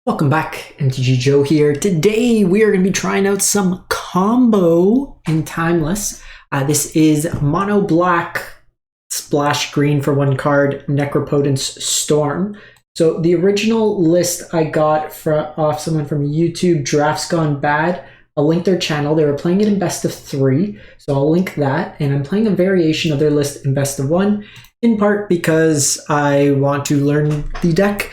Welcome back, MTG Joe here. Today we are going to be trying out some combo in Timeless. This is mono black, splash green for one card, Necropotence Storm. So the original list I got off someone from YouTube, Drafts Gone Bad. I'll link their channel. They were playing it in best of 3, so I'll link that. And I'm playing a variation of their list in best of 1, in part because I want to learn the deck.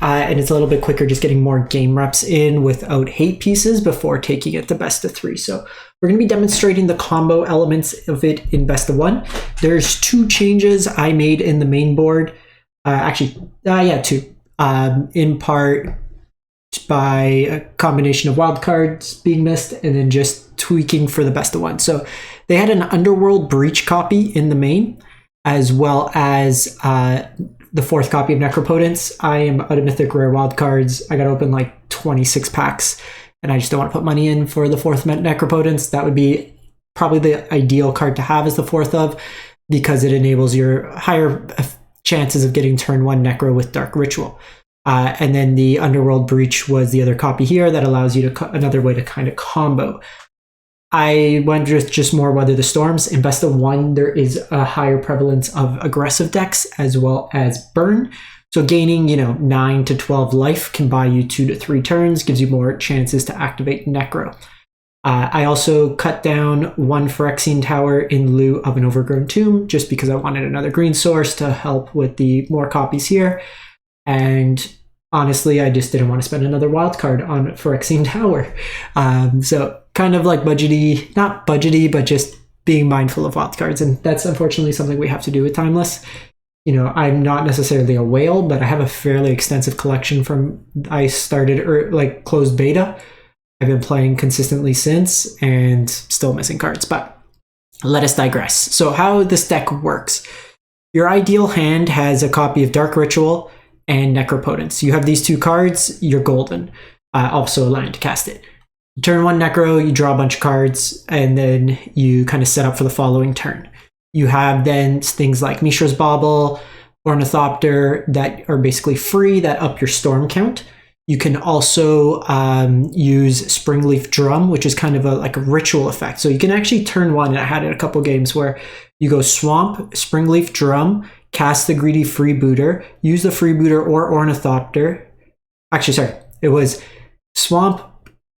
And it's a little bit quicker just getting more game reps in without hate pieces before taking it to best of 3. So we're going to be demonstrating the combo elements of it in best of 1. There's 2 changes I made in the main board. Two. In part by a combination of wildcards being missed and then just tweaking for the best of 1. So they had an Underworld Breach copy in the main, as well as the 4th copy of Necropotence. I am out of Mythic Rare wildcards. I got to open like 26 packs, and I just don't want to put money in for the 4th Necropotence. That would be probably the ideal card to have as the 4th of, because it enables your higher chances of getting turn 1 Necro with Dark Ritual. And then the Underworld Breach was the other copy here that allows you to another way to kind of combo. I went just more Weather the Storms. In best of 1, there is a higher prevalence of aggressive decks as well as burn. So gaining, 9 to 12 life can buy you 2 to 3 turns, gives you more chances to activate Necro. I also cut down 1 Phyrexian Tower in lieu of an Overgrown Tomb, just because I wanted another green source to help with the more copies here. And honestly, I just didn't want to spend another wild card on Phyrexian Tower. So kind of like budgety, not budgety, but just being mindful of wildcards. And that's unfortunately something we have to do with Timeless. I'm not necessarily a whale, but I have a fairly extensive collection from I started closed beta. I've been playing consistently since and still missing cards, but let us digress. So how this deck works. Your ideal hand has a copy of Dark Ritual and Necropotence. You have these 2 cards, you're golden. Also a land to cast it. Turn 1 Necro, you draw a bunch of cards, and then you kind of set up for the following turn. You have then things like Mishra's Bauble, Ornithopter that are basically free, that up your storm count. You can also use Springleaf Drum, which is kind of a ritual effect. So you can actually turn 1, and I had it a couple games where you go Swamp, Springleaf Drum, cast the Greedy Freebooter, use the Freebooter or Ornithopter. Actually, sorry, it was Swamp,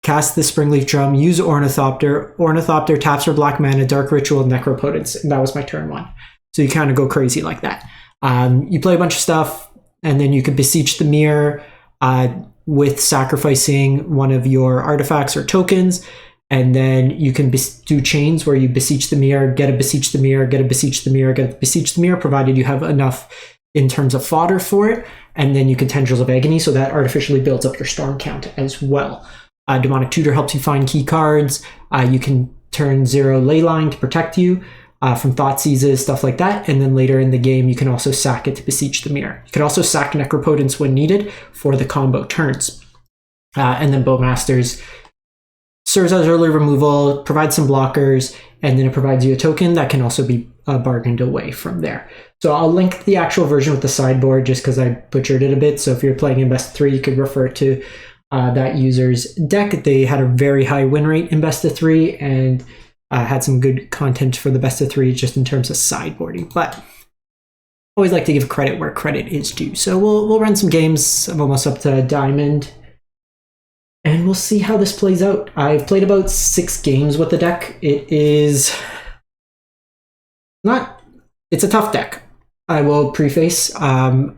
cast the Springleaf Drum, use Ornithopter. Ornithopter taps for black mana, Dark Ritual, Necropotence, and that was my turn 1. So you kind of go crazy like that. You play a bunch of stuff, and then you could Beseech the Mirror with sacrificing one of your artifacts or tokens, and then you can do chains where you Beseech the Mirror, get a Beseech the Mirror, get a Beseech the Mirror, get a Beseech the Mirror, provided you have enough in terms of fodder for it, and then you can Tendrils of Agony, so that artificially builds up your storm count as well. Demonic Tutor helps you find key cards. You can turn 0 Leyline to protect you from Thought Seizes, stuff like that. And then later in the game, you can also sack it to Beseech the Mirror. You can also sack Necropotence when needed for the combo turns. And then Bowmasters serves as early removal, provides some blockers, and then it provides you a token that can also be bargained away from there. So I'll link the actual version with the sideboard just because I butchered it a bit. So if you're playing in best of 3, you could refer to that user's deck. They had a very high win rate in best of 3 and had some good content for the best of 3 just in terms of sideboarding. But always like to give credit where credit is due. So we'll run some games. I'm almost up to Diamond, and we'll see how this plays out. I've played about 6 games with the deck. It's a tough deck. I will preface. I'm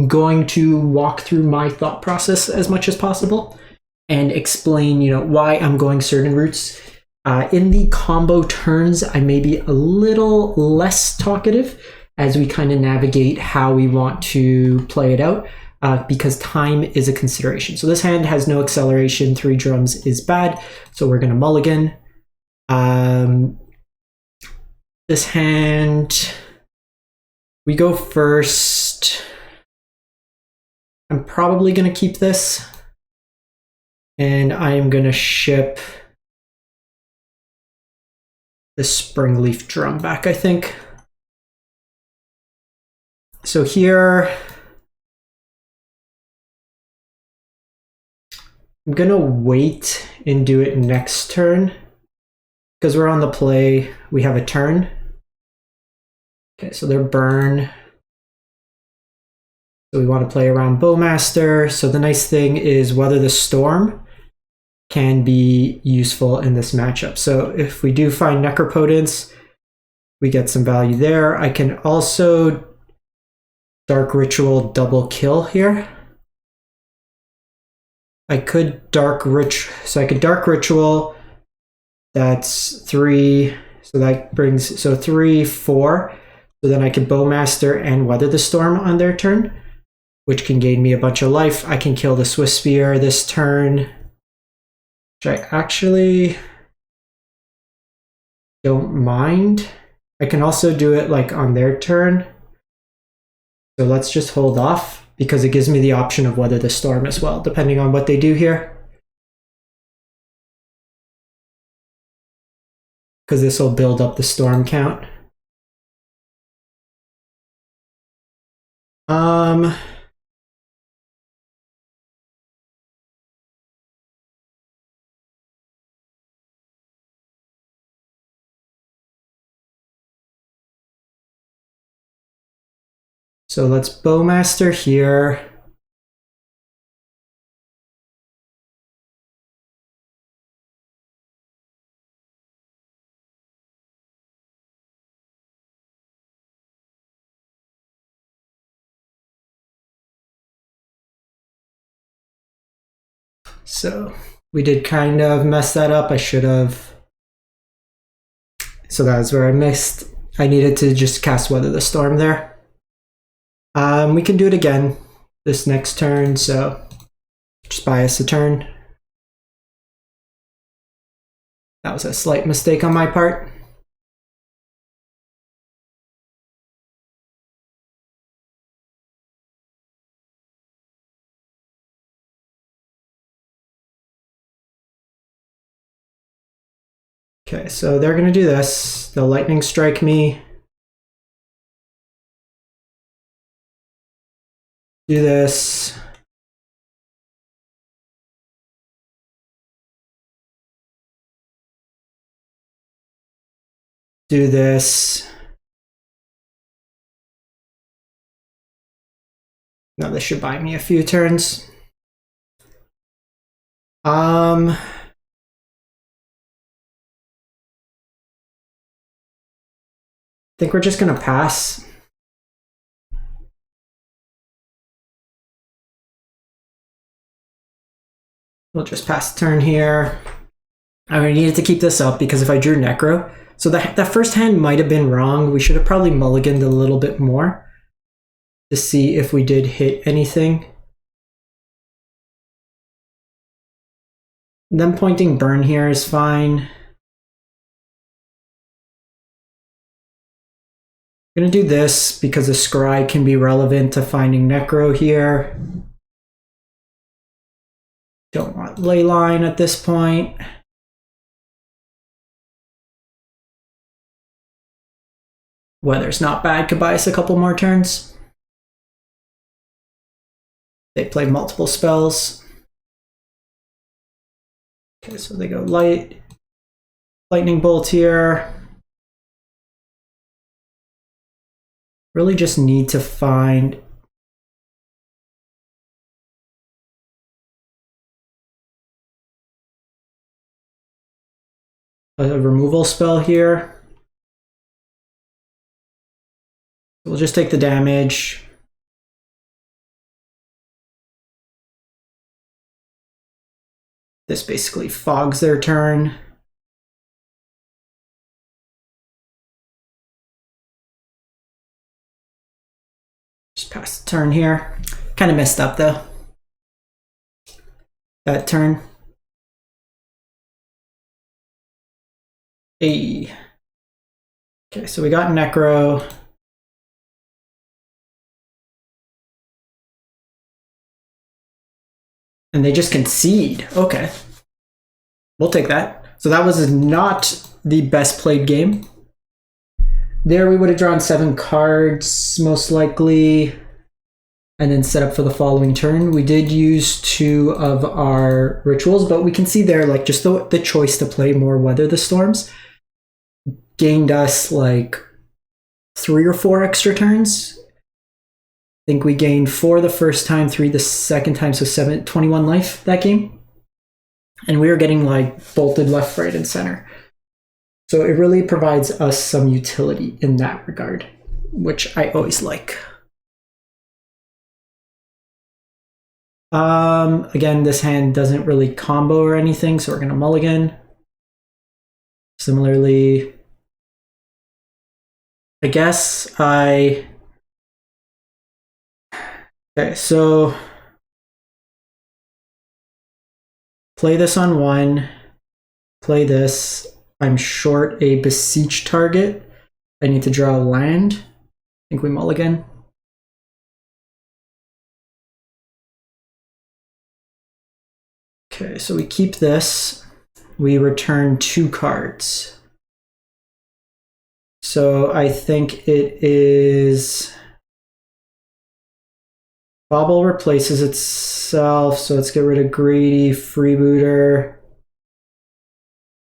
going to walk through my thought process as much as possible and explain, why I'm going certain routes. In the combo turns, I may be a little less talkative as we kind of navigate how we want to play it out, because time is a consideration. So this hand has no acceleration. 3 drums is bad, so we're going to mulligan. This hand, we go first. I'm probably going to keep this, and I am going to ship the Springleaf Drum back, I think. So here, I'm gonna wait and do it next turn. Because we're on the play, we have a turn. Okay, so they're burn. So we want to play around Bowmaster. So the nice thing is Weather the Storm can be useful in this matchup. So if we do find Necropotence, we get some value there. I can also Dark Ritual double kill here. I could Dark Ritual, that's 3, so that brings, so 3, 4. So then I can Bowmaster and Weather the Storm on their turn, which can gain me a bunch of life. I can kill the Swift Spear this turn, which I actually don't mind. I can also do it like on their turn. So let's just hold off because it gives me the option of Weather the Storm as well, depending on what they do here. Because this will build up the storm count. So let's Bowmaster here. So we did kind of mess that up. I should have. So that was where I missed. I needed to just cast Weather the Storm there. We can do it again this next turn, so just buy us a turn. That was a slight mistake on my part. Okay, so they're going to do this. They'll lightning strike me. Do this. Do this. Now this should buy me a few turns. I think we're just gonna pass. We'll just pass the turn here. I needed to keep this up because if I drew Necro, so that first hand might have been wrong. We should have probably mulliganed a little bit more to see if we did hit anything. Them pointing burn here is fine. I'm gonna do this because the scry can be relevant to finding Necro here. Don't want leyline at this point. Weather's not bad, could buy us a couple more turns. They play multiple spells. Okay, so they go lightning bolt here. Really just need to find a removal spell here. We'll just take the damage. This basically fogs their turn. Just pass the turn here. Kind of messed up though. That turn. Hey. Okay, so we got Necro. And they just concede. Okay. We'll take that. So that was not the best played game. There we would have drawn 7 cards, most likely. and then set up for the following turn. We did use 2 of our rituals, but we can see there, like, just the choice to play more Weather the Storms gained us like 3 or 4 extra turns. I think we gained 4 the first time, 3 the second time, so 21 life that game. And we were getting like bolted left, right, and center. So it really provides us some utility in that regard, which I always like. Again, this hand doesn't really combo or anything, so we're gonna mulligan. Similarly, I guess okay, so play this on 1, play this. I'm short a beseech target. I need to draw a land. I think we mulligan. Okay, so we keep this. We return 2 cards. So I think it is... Bobble replaces itself, so let's get rid of Greedy, Freebooter.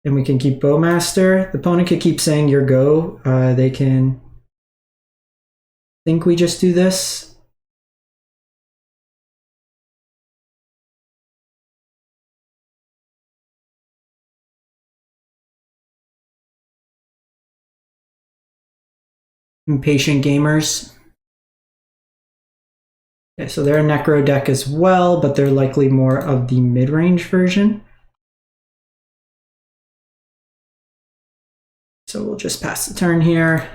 And we can keep Bowmaster. The opponent could keep saying your go. They can... think we just do this. Impatient Gamers. Okay, so they're a Necro deck as well, but they're likely more of the mid-range version. So we'll just pass the turn here.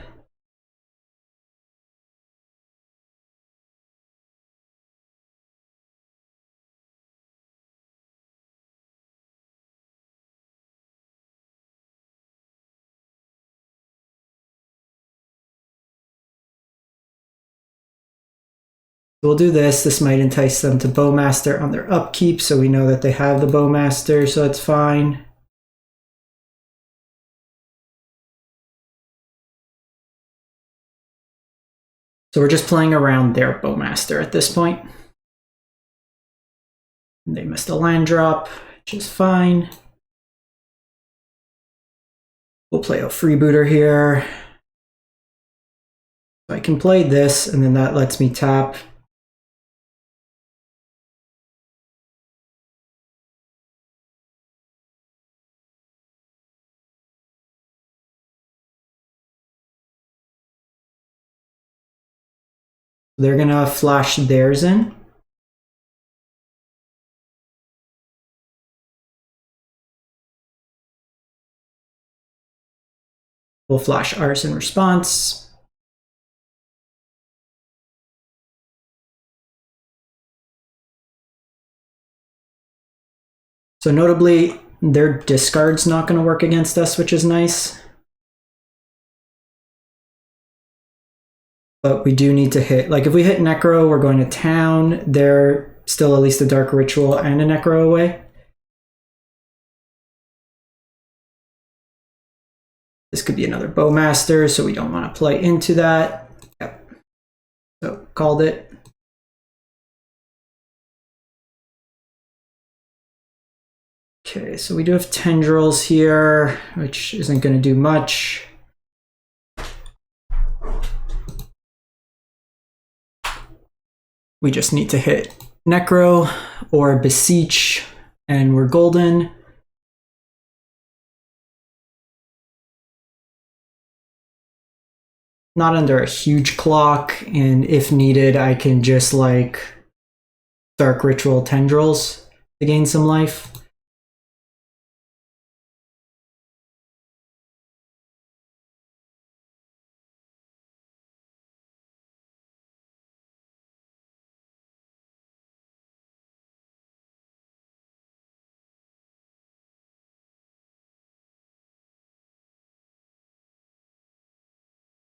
We'll do this. This might entice them to Bowmaster on their upkeep, so we know that they have the Bowmaster, so that's fine. So we're just playing around their Bowmaster at this point. They missed a land drop, which is fine. We'll play a Freebooter here. I can play this, and then that lets me tap. They're gonna flash theirs in. We'll flash ours in response. So notably, their discard's not going to work against us, which is nice. But we do need to hit, like if we hit Necro, we're going to town. They're still at least a Dark Ritual and a Necro away. This could be another Bowmaster, so we don't want to play into that. Yep. So called it. Okay, so we do have tendrils here, which isn't going to do much. We just need to hit Necro or Beseech, and we're golden. Not under a huge clock, and if needed, I can just like Dark Ritual Tendrils to gain some life.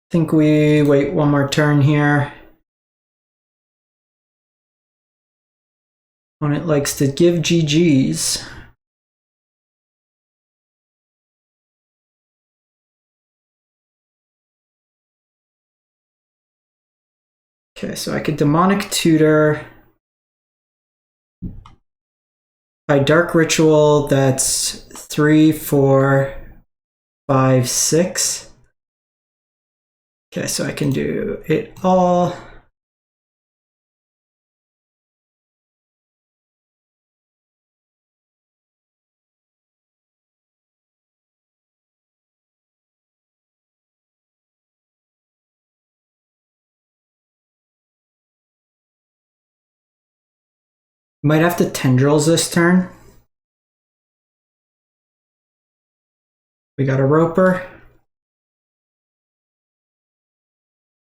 I think we wait one more turn here. Opponent likes to give GGs. Okay, so I could demonic tutor. By dark ritual, that's 3, 4, 5, 6. Okay, so I can do it all. Might have to tendrils this turn. We got a roper.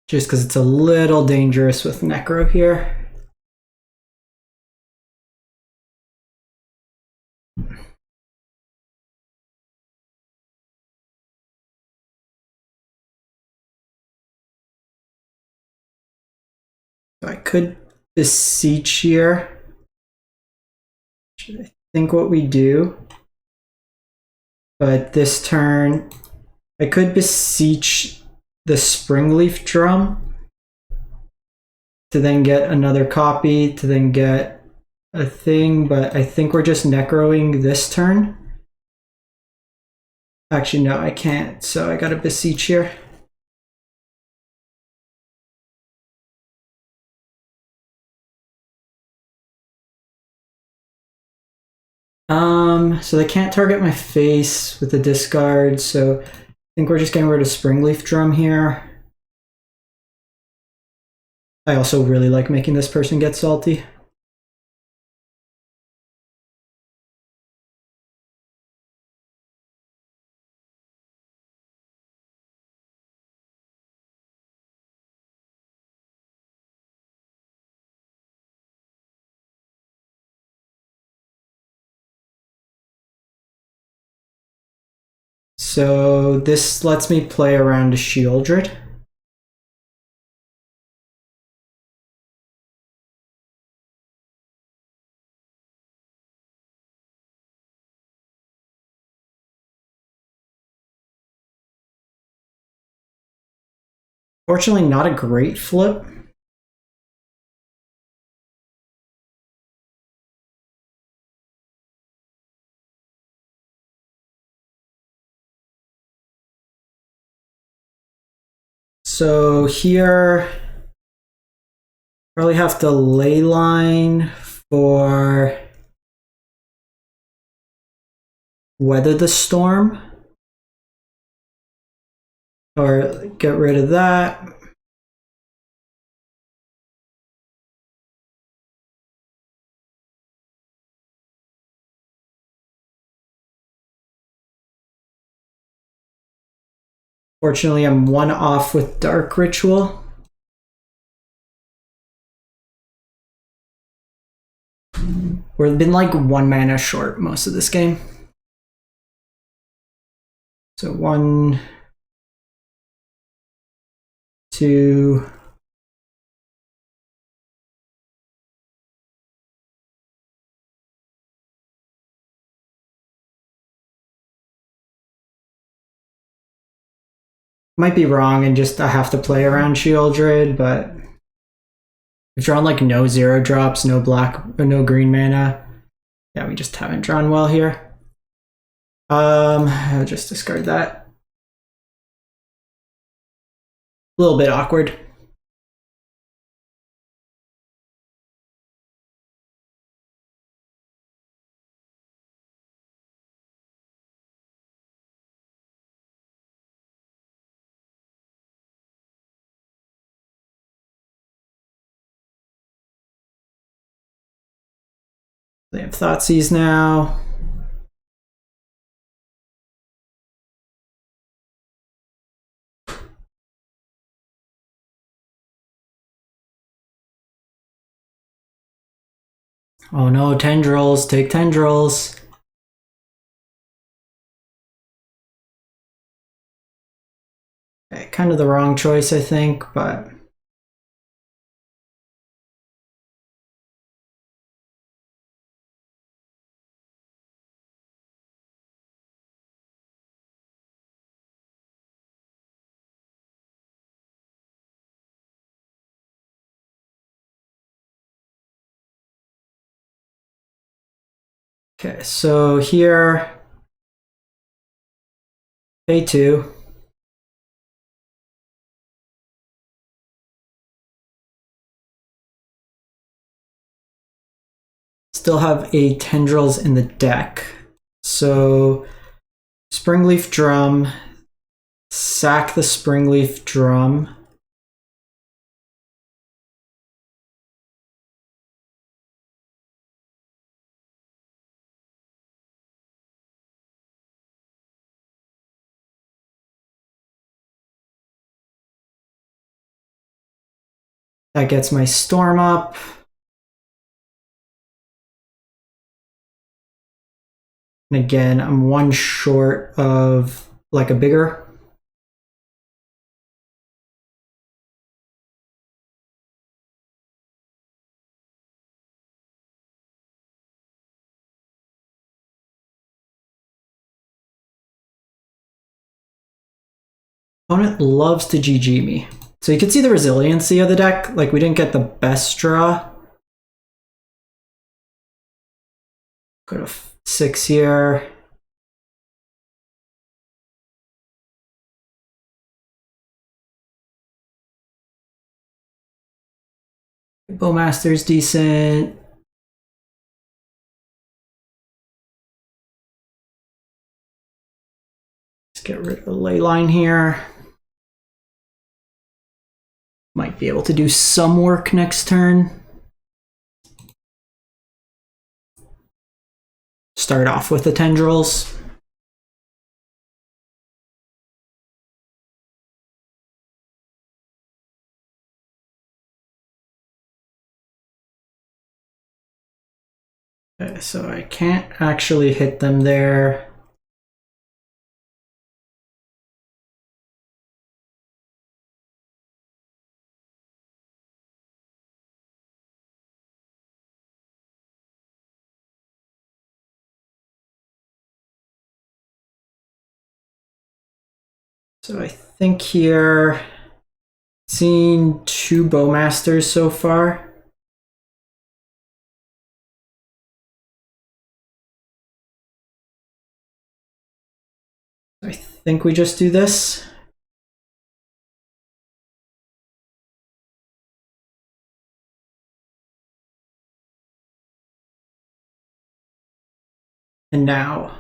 Just because it's a little dangerous with necro here. So I could beseech here. I think what we do. But this turn, I could beseech the Springleaf Drum to then get another copy, to then get a thing, but I think we're just necroing this turn. Actually, no, I can't, so I gotta beseech here. So they can't target my face with the discard, so I think we're just getting rid of Springleaf Drum here. I also really like making this person get salty. So this lets me play around a Shieldred. Fortunately, not a great flip. So here, probably have to leyline for Weather the Storm. Or get rid of that. Fortunately, I'm 1 off with Dark Ritual. We've been like 1 mana short most of this game. So 1, 2, might be wrong and just I have to play around Shieldred, but we've drawn like no 0 drops, no black, or no green mana. Yeah, we just haven't drawn well here. I'll just discard that. A little bit awkward. They have Thoughtseize now. Oh no, tendrils, take tendrils. Okay, kind of the wrong choice, I think, but Okay, so here, pay 2. Still have a tendrils in the deck. So Springleaf Drum, sack the Springleaf Drum. That gets my storm up. And again, I'm one short of like a bigger. Opponent loves to GG me. So you can see the resiliency of the deck. Like, we didn't get the best draw. Go to 6 here. Bowmaster's decent. Let's get rid of the leyline here. Might be able to do some work next turn. Start off with the tendrils. Okay, so I can't actually hit them there. So I think here, seen 2 Bowmasters so far. I think we just do this. And now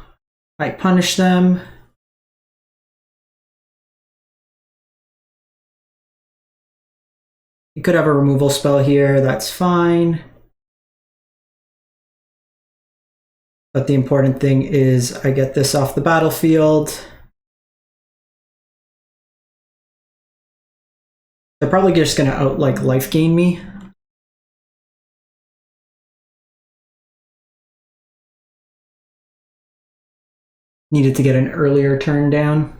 I punish them. You could have a removal spell here, that's fine. But the important thing is I get this off the battlefield. They're probably just going to life gain me. Needed to get an earlier turn down.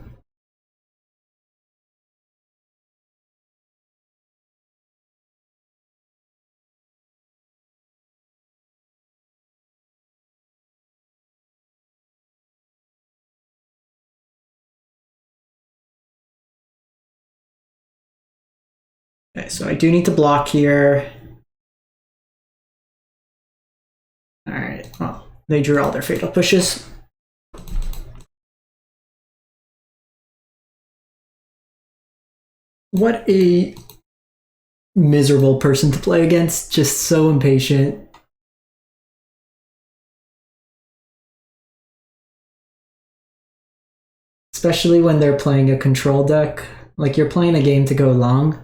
Okay, so I do need to block here. All right, well, they drew all their fatal pushes. What a miserable person to play against, just so impatient. Especially when they're playing a control deck. Like, you're playing a game to go long.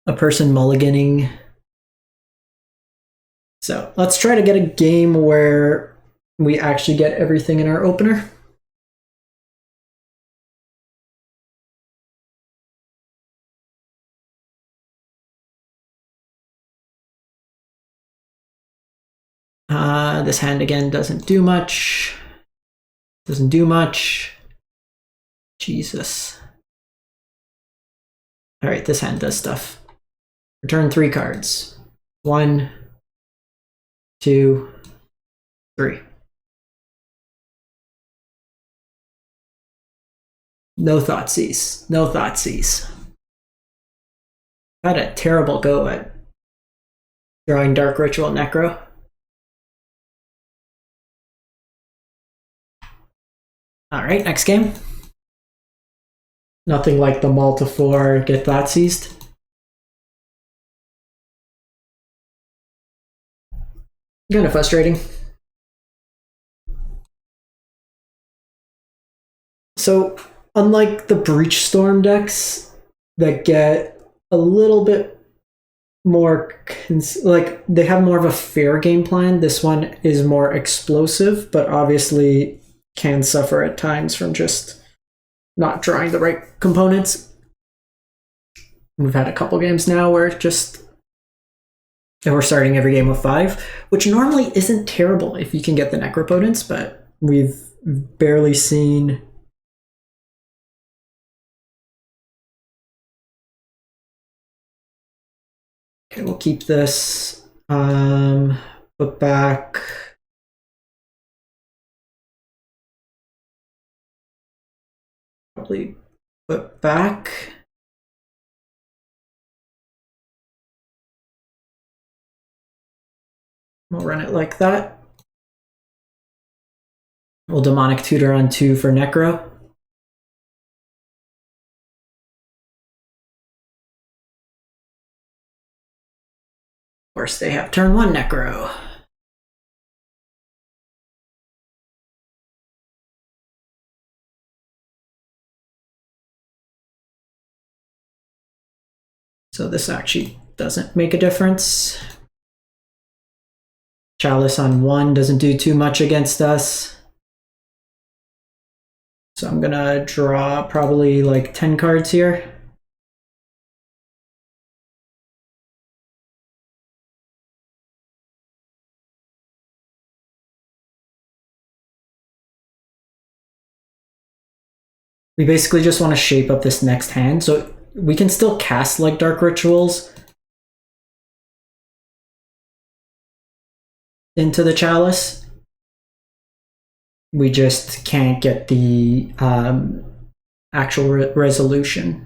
A person mulliganing. So let's try to get a game where we actually get everything in our opener. This hand again doesn't do much. Doesn't do much. Jesus. All right, this hand does stuff. Return 3 cards. 1, 2, 3. No Thoughtseize. No Thoughtseize. Had a terrible go at drawing Dark Ritual Necro. Alright, next game. Nothing like the Multifor get that seized. Kind of frustrating. So, unlike the Breach Storm decks that get a little bit more, like, they have more of a fair game plan, this one is more explosive, but obviously can suffer at times from just not drawing the right components. We've had a couple games now where we're starting every game with 5, which normally isn't terrible if you can get the Necropotence, but we've barely seen. Okay, we'll keep this. Put back. Probably put back. We'll run it like that. We'll Demonic Tutor on 2 for Necro. Of course, they have turn 1 Necro. So this actually doesn't make a difference. Chalice on 1 doesn't do too much against us. So I'm gonna draw probably like 10 cards here. We basically just want to shape up this next hand, so we can still cast like Dark Rituals into the Chalice. We just can't get the actual resolution.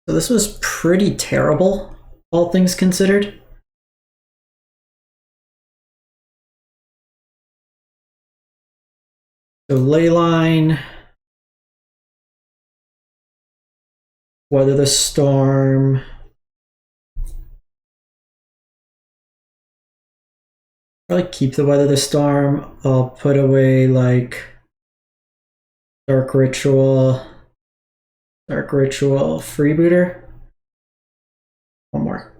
So this was pretty terrible, all things considered. So Leyline, Weather the Storm. Probably keep the Weather the Storm. I'll put away like Dark Ritual, Freebooter. One more.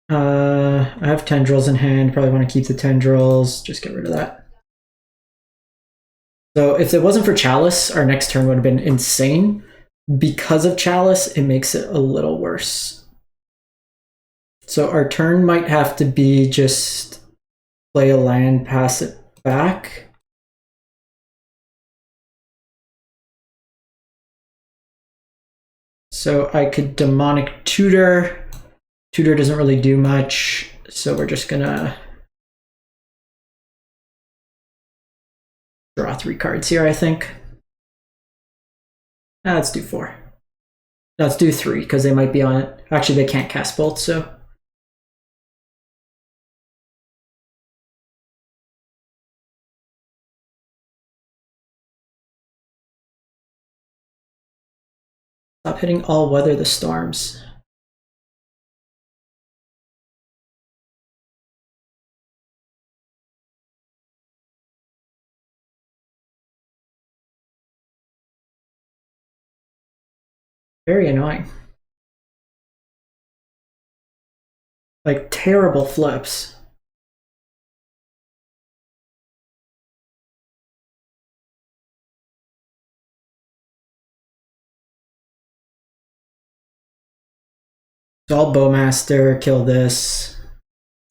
I have Tendrils in hand. Probably want to keep the Tendrils. Just get rid of that. So if it wasn't for Chalice, our next turn would have been insane. Because of Chalice, it makes it a little worse. So our turn might have to be just play a land, pass it back. So I could Demonic Tutor. Tutor doesn't really do much, so we're just gonna draw 3 cards here, I think. Let's do 4. No, let's do 3, because they might be on it. Actually, they can't cast both, so. Stop hitting all Weather the Storms. Very annoying. Like, terrible flips. So I'll Bowmaster, kill this.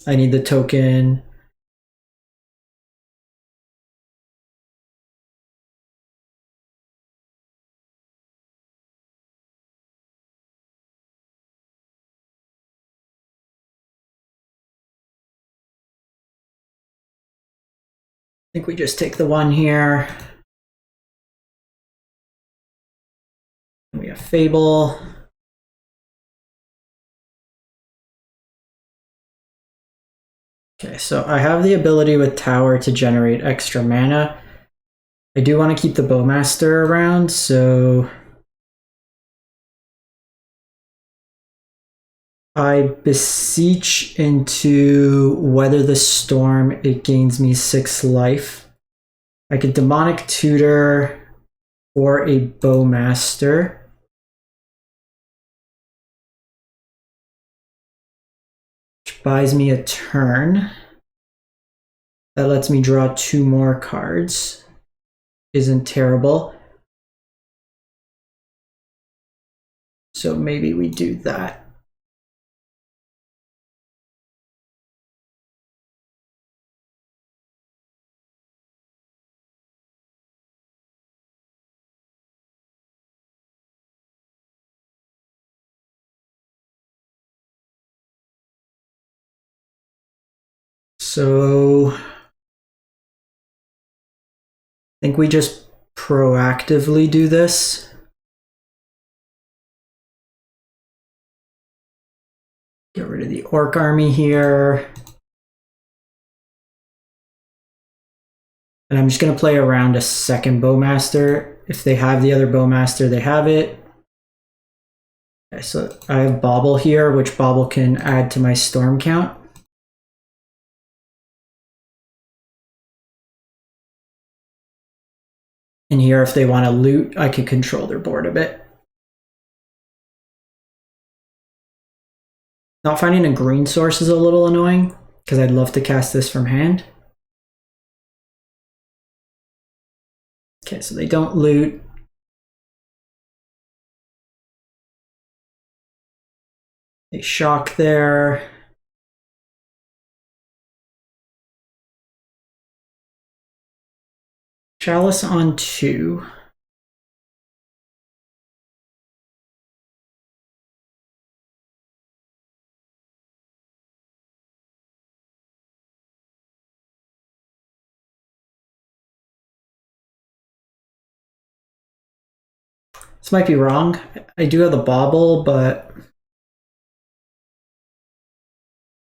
I need the token. I think we just take the 1 here. We have Fable. Okay, so I have the ability with Tower to generate extra mana. I do want to keep the Bowmaster around, so I beseech into Weather the Storm. It gains me 6 life. I could Demonic Tutor or a Bowmaster. Which buys me a turn. That lets me draw 2 more cards. Isn't terrible. So maybe we do that. So I think we just proactively do this. Get rid of the Orc army here. And I'm just going to play around a second Bowmaster. If they have the other Bowmaster, they have it. Okay, so I have Bauble here, which Bauble can add to my storm count. And here, if they want to loot, I can control their board a bit. Not finding a green source is a little annoying, because I'd love to cast this from hand. Okay, so they don't loot. They shock there. Chalice on 2. This might be wrong. I do have the Bauble, but...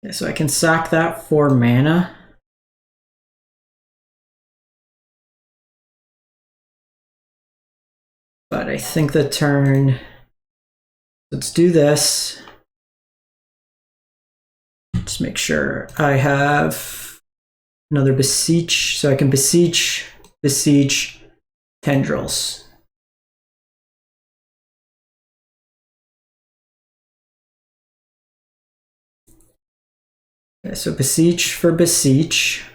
Okay, so I can sack that for mana. But I think the turn... Let's do this. Just make sure I have another beseech, so I can beseech tendrils. Okay, so beseech for beseech.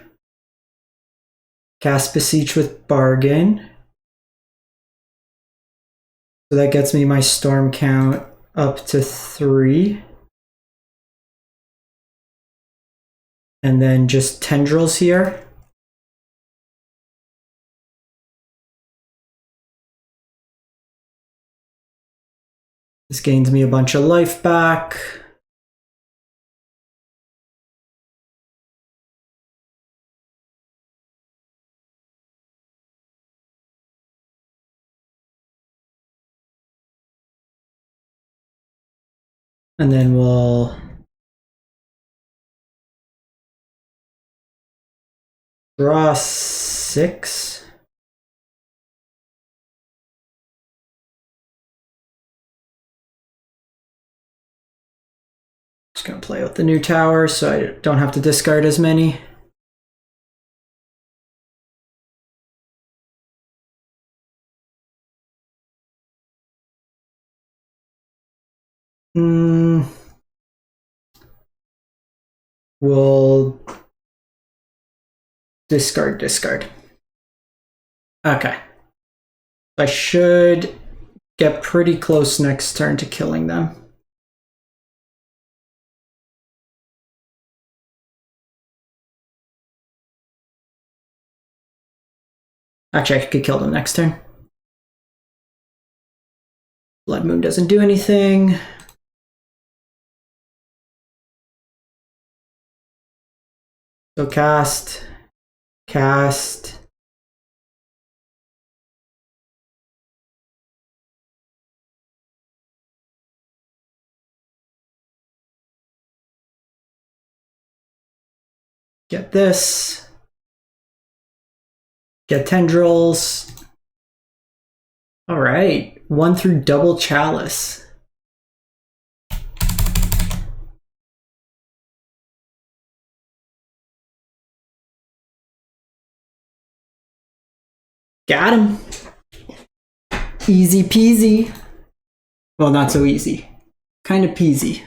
Cast beseech with bargain. So that gets me my storm count up to 3. And then just tendrils here. This gains me a bunch of life back. And then we'll draw 6. Just gonna play with the new tower so I don't have to discard as many. We'll discard. Okay. I should get pretty close next turn to killing them. Actually, I could kill them next turn. Blood Moon doesn't do anything. So cast. Get this. Get tendrils. All right, 1 through double chalice. Got him. Easy peasy. Well, not so easy. Kind of peasy.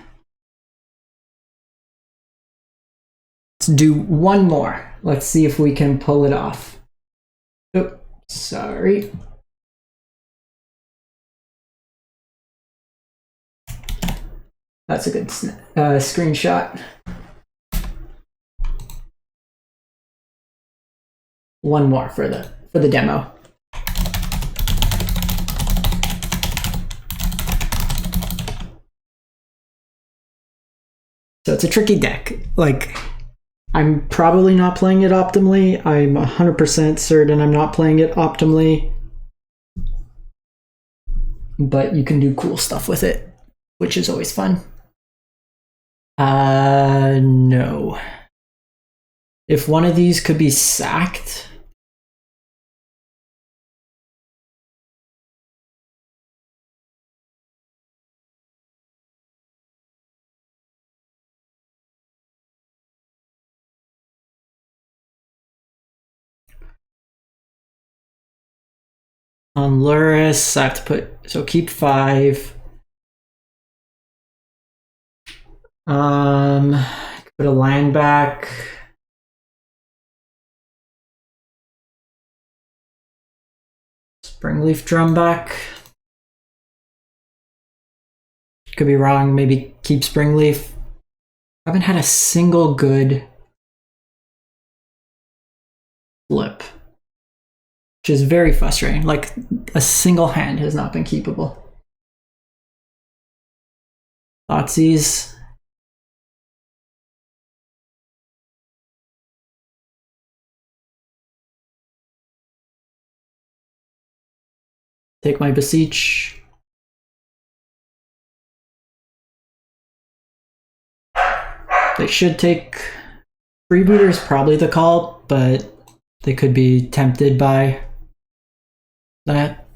Let's do one more. Let's see if we can pull it off. Oh, sorry. That's a good screenshot. One more for the demo. So it's a tricky deck. Like, I'm probably not playing it optimally. I'm 100% certain I'm not playing it optimally. But you can do cool stuff with it, which is always fun. No. If one of these could be sacked. On Luris, I have to put, so keep 5. Put a land back. Springleaf drum back. Could be wrong, maybe keep Springleaf. I haven't had a single good flip, which is very frustrating. Like, a single hand has not been keepable. Thoughtseize. Take my beseech. They should take freebooter is probably the call, but they could be tempted by that.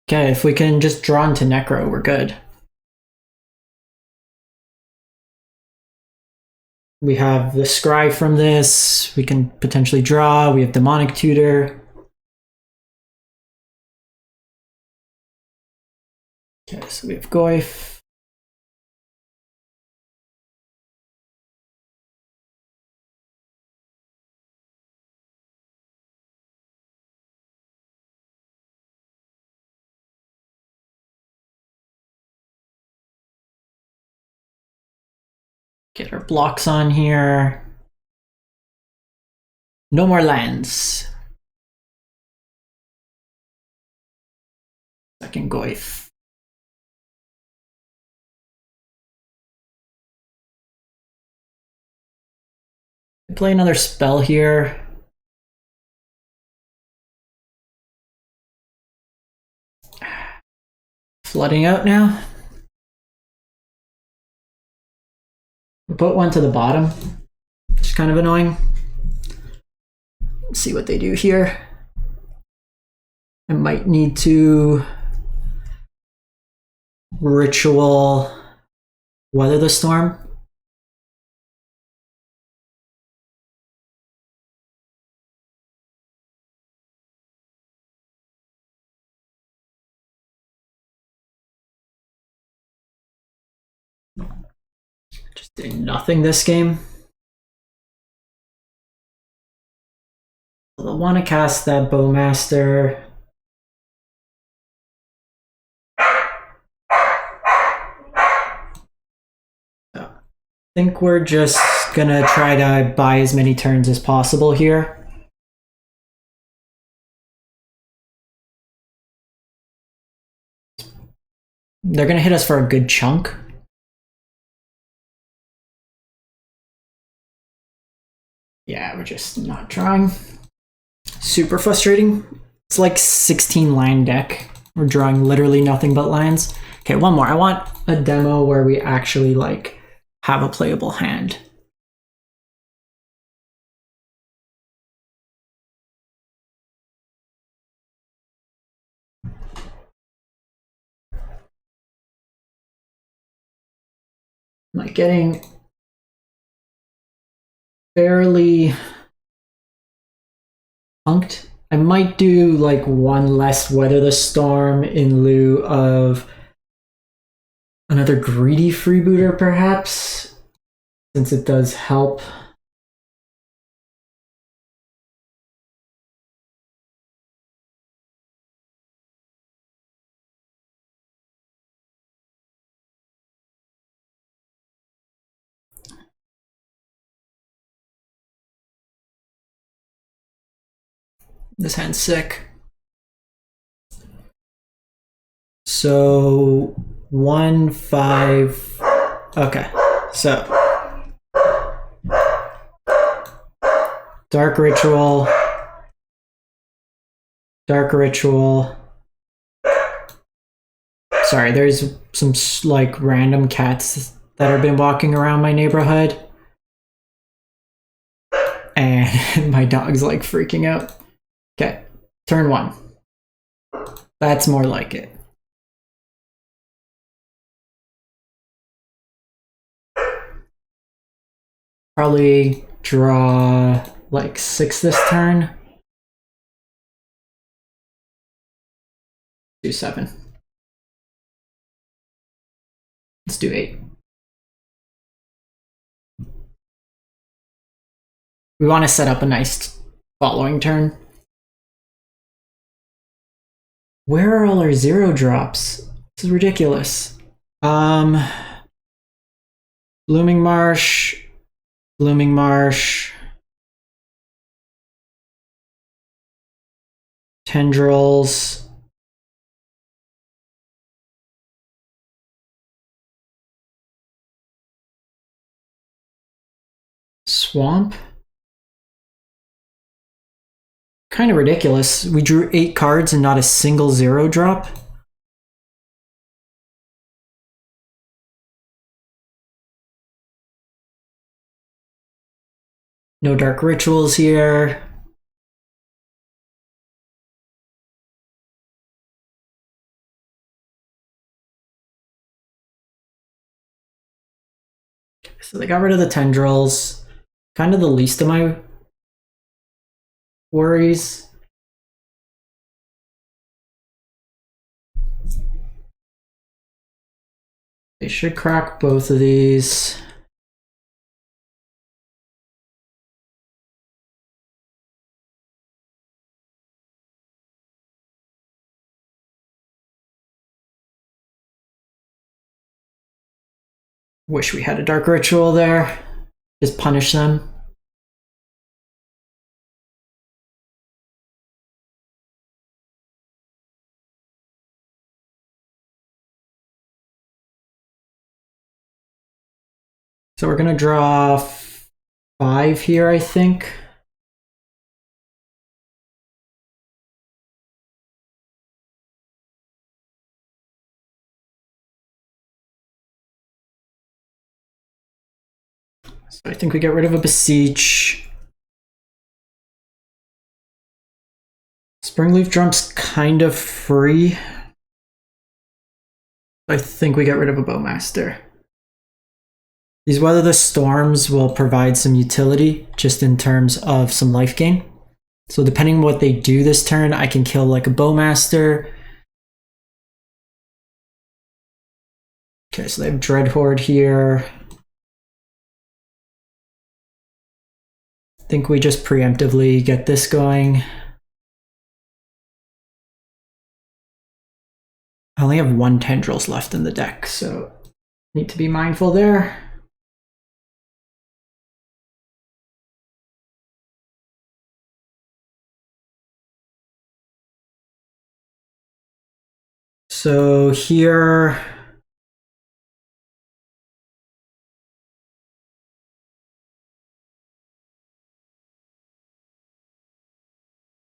Okay, if we can just draw into necro, we're good. We have the scry from this. We can potentially draw. We have demonic tutor. Okay, so we have Goyf. Get our blocks on here. No more lands. Second Goyf. Play another spell here. Flooding out now. We'll put one to the bottom. It's kind of annoying. Let's see what they do here. I might need to ritual weather the storm. Just did nothing this game. I want to cast that Bowmaster. I think we're just gonna try to buy as many turns as possible here. They're gonna hit us for a good chunk. Yeah, we're just not trying. Super frustrating. It's like 16 line deck. We're drawing literally nothing but lands. Okay, one more. I want a demo where we actually like have a playable hand. Like getting fairly punked. I might do like one less Weather the Storm in lieu of another greedy freebooter, perhaps, since it does help. This hand's sick. So 1/5. Okay, so Dark Ritual, Dark Ritual. Sorry, there's some like random cats that have been walking around my neighborhood, and my dog's like freaking out. Okay, turn 1. That's more like it. Probably draw like 6 this turn. Do 7. Let's do 8. We want to set up a nice following turn. Where are all our 0 drops? This is ridiculous. Blooming Marsh, Blooming Marsh, Tendrils, Swamp. Kind of ridiculous. We drew 8 cards and not a single 0 drop. No Dark Rituals here. So they got rid of the Tendrils. Kind of the least of my worries. They should crack both of these. Wish we had a Dark Ritual there. Just punish them. So we're gonna draw 5 here, I think. So I think we get rid of a beseech. Springleaf Drum's kind of free. I think we get rid of a Bowmaster. These Weather the Storms will provide some utility just in terms of some life gain. So depending on what they do this turn, I can kill like a Bowmaster. Okay, so they have Dreadhorde here. I think we just preemptively get this going. I only have 1 Tendrils left in the deck, so need to be mindful there. So here,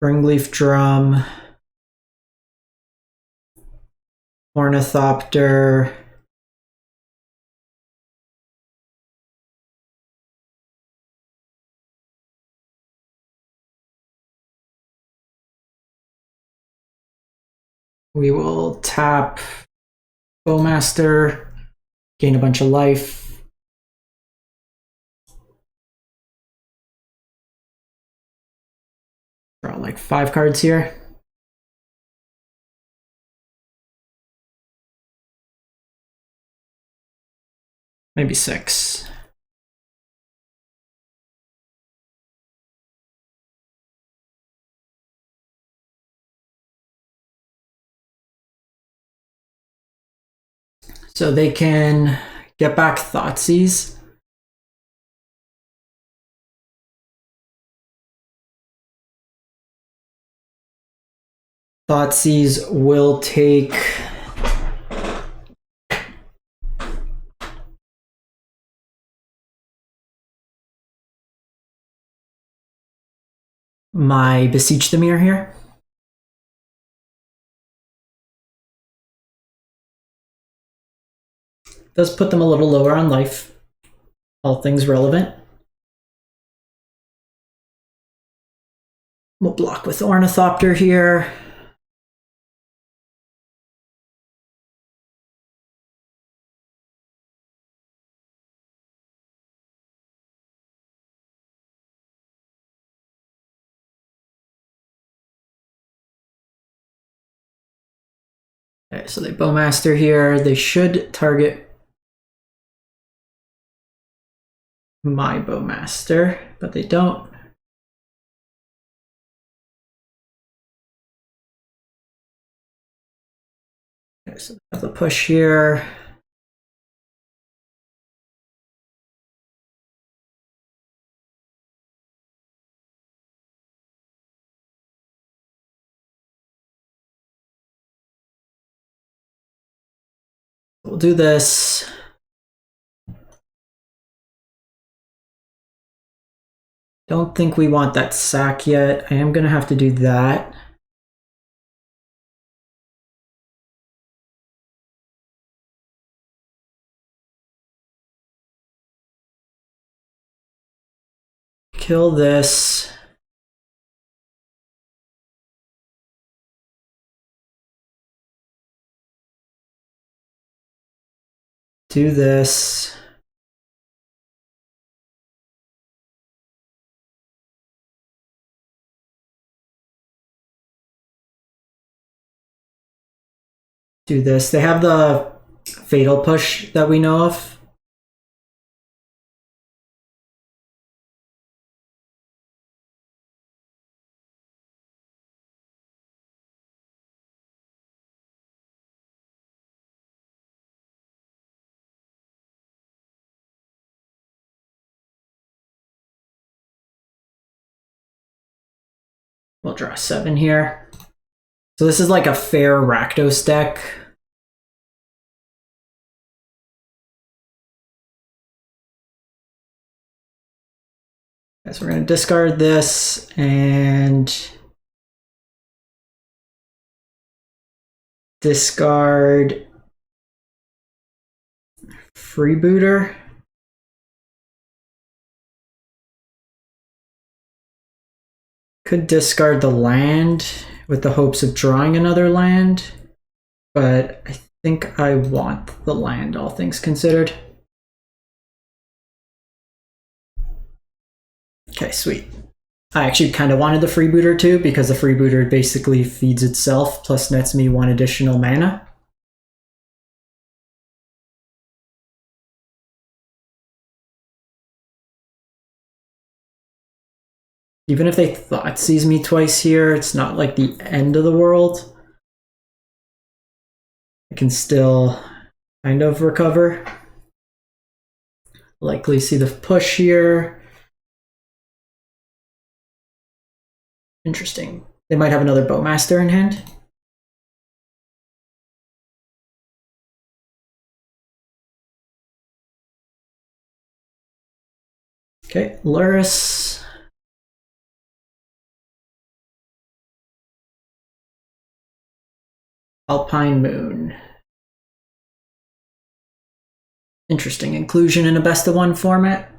Springleaf Drum. Ornithopter. We will tap Bowmaster, gain a bunch of life. Draw like 5 cards here. Maybe 6. So they can get back Thoughtseize. Thoughtseize will take my Beseech the Mirror here. Does put them a little lower on life, all things relevant. We'll block with Ornithopter here. Okay, so they Bowmaster here. They should target my Bowmaster, but they don't. Okay, so they have the push here. We'll do this. Don't think we want that sack yet. I am going to have to do that. Kill this. Do this. Do this. They have the fatal push that we know of. We'll draw 7 here. So this is like a fair Rakdos deck. Okay, so we're going to discard this and discard Freebooter. Could discard the land with the hopes of drawing another land, but I think I want the land, all things considered. Okay, sweet. I actually kind of wanted the Freebooter too, because the Freebooter basically feeds itself plus nets me 1 additional mana. Even if they Thoughtseize me twice here, it's not like the end of the world. I can still kind of recover. Likely see the push here. Interesting. They might have another Bowmaster in hand. Okay, Luris. Alpine Moon. Interesting inclusion in a best of one format.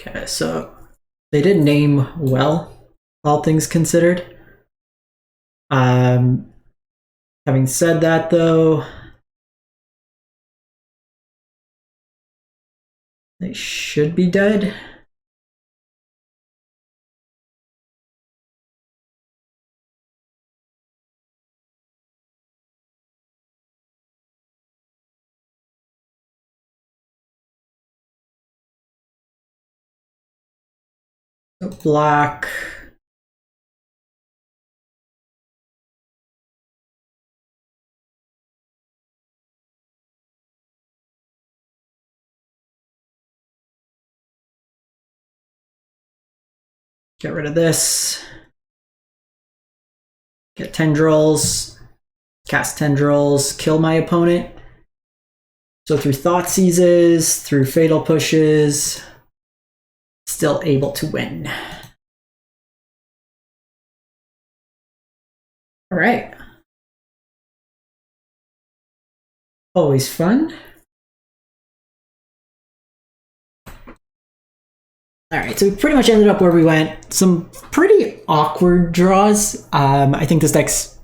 Okay, so they did name well, all things considered. Having said that, though, they should be dead. So black. Get rid of this. Get tendrils. Cast tendrils. Kill my opponent. So through thought seizes, through fatal pushes, still able to win. All right. Always fun. All right, so we pretty much ended up where we went. Some pretty awkward draws. I think this deck's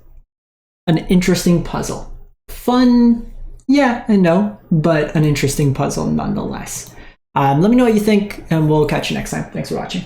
an interesting puzzle. Fun, yeah and no, but an interesting puzzle nonetheless. Let me know what you think, and we'll catch you next time. Thanks for watching.